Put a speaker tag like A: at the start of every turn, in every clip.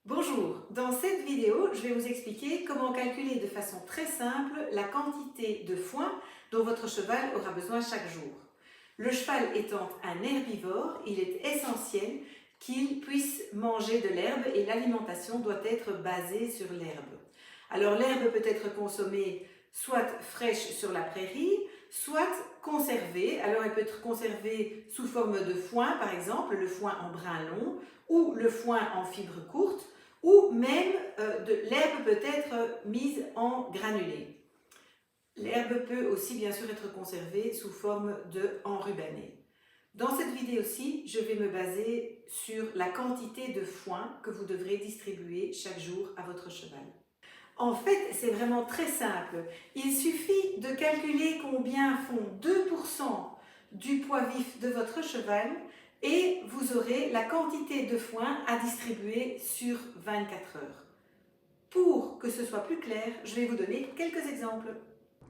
A: Bonjour, dans cette vidéo, je vais vous expliquer comment calculer de façon très simple la quantité de foin dont votre cheval aura besoin chaque jour. Le cheval étant un herbivore, il est essentiel qu'il puisse manger de l'herbe et l'alimentation doit être basée sur l'herbe. Alors l'herbe peut être consommée soit fraîche sur la prairie, soit conservée. Alors elle peut être conservée sous forme de foin, par exemple, le foin en brin long ou le foin en fibres courtes, ou même l'herbe peut être mise en granulés. L'herbe peut aussi bien sûr être conservée sous forme de enrubanné. Dans cette vidéo-ci, je vais me baser sur la quantité de foin que vous devrez distribuer chaque jour à votre cheval. En fait, c'est vraiment très simple. Il suffit de calculer combien font 2% du poids vif de votre cheval et vous aurez la quantité de foin à distribuer sur 24 heures. Pour que ce soit plus clair, je vais vous donner quelques exemples.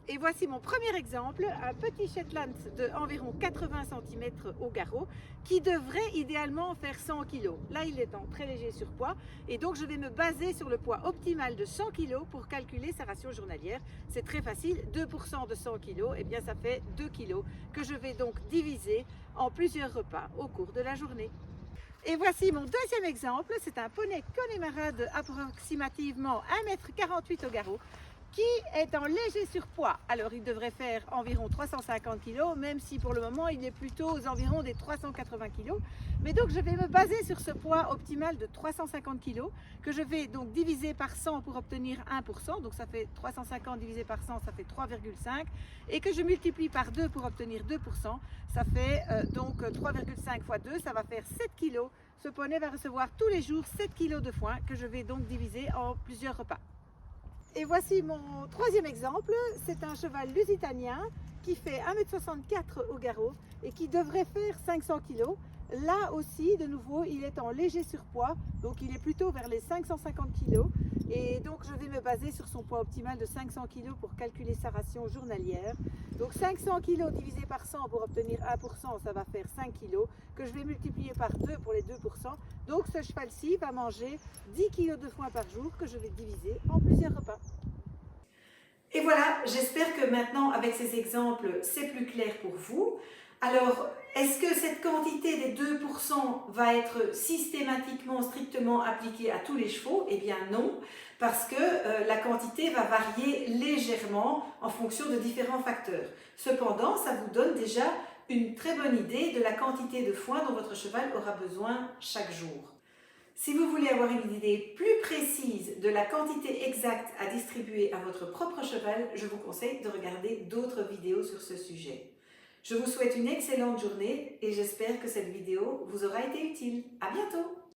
A: Et voici mon premier exemple, un petit Shetland d'environ 80 cm au garrot qui devrait idéalement faire 100 kg. Là, il est en très léger surpoids et donc je vais me baser sur le poids optimal de 100 kg pour calculer sa ration journalière. C'est très facile, 2% de 100 kg, et bien ça fait 2 kg que je vais donc diviser en plusieurs repas au cours de la journée. Et voici mon deuxième exemple, c'est un poney Connemara de approximativement 1,48 m au garrot qui est en léger surpoids. Alors il devrait faire environ 350 kg, même si pour le moment il est plutôt aux environs des 380 kg. Mais donc je vais me baser sur ce poids optimal de 350 kg, que je vais donc diviser par 100 pour obtenir 1%, donc ça fait 350 divisé par 100, ça fait 3,5, et que je multiplie par 2 pour obtenir 2%, ça fait donc 3,5 fois 2, ça va faire 7 kg. Ce poney va recevoir tous les jours 7 kg de foin que je vais donc diviser en plusieurs repas. Et voici mon troisième exemple, c'est un cheval lusitanien qui fait 1,64 m au garrot et qui devrait faire 500 kg. Là aussi, de nouveau, il est en léger surpoids, donc il est plutôt vers les 550 kg. Et donc je vais me baser sur son poids optimal de 500 kg pour calculer sa ration journalière. Donc 500 kg divisé par 100 pour obtenir 1%, ça va faire 5 kg, que je vais multiplier par 2 pour les 2%. Donc ce cheval-ci va manger 10 kg de foin par jour que je vais diviser en plusieurs repas. Et voilà, j'espère que maintenant, avec ces exemples, c'est plus clair pour vous. Alors, est-ce que cette quantité des 2% va être systématiquement, strictement appliquée à tous les chevaux? Eh bien non, parce que la quantité va varier légèrement en fonction de différents facteurs. Cependant, ça vous donne déjà une très bonne idée de la quantité de foin dont votre cheval aura besoin chaque jour. Si vous voulez avoir une idée plus précise de la quantité exacte à distribuer à votre propre cheval, je vous conseille de regarder d'autres vidéos sur ce sujet. Je vous souhaite une excellente journée et j'espère que cette vidéo vous aura été utile. À bientôt!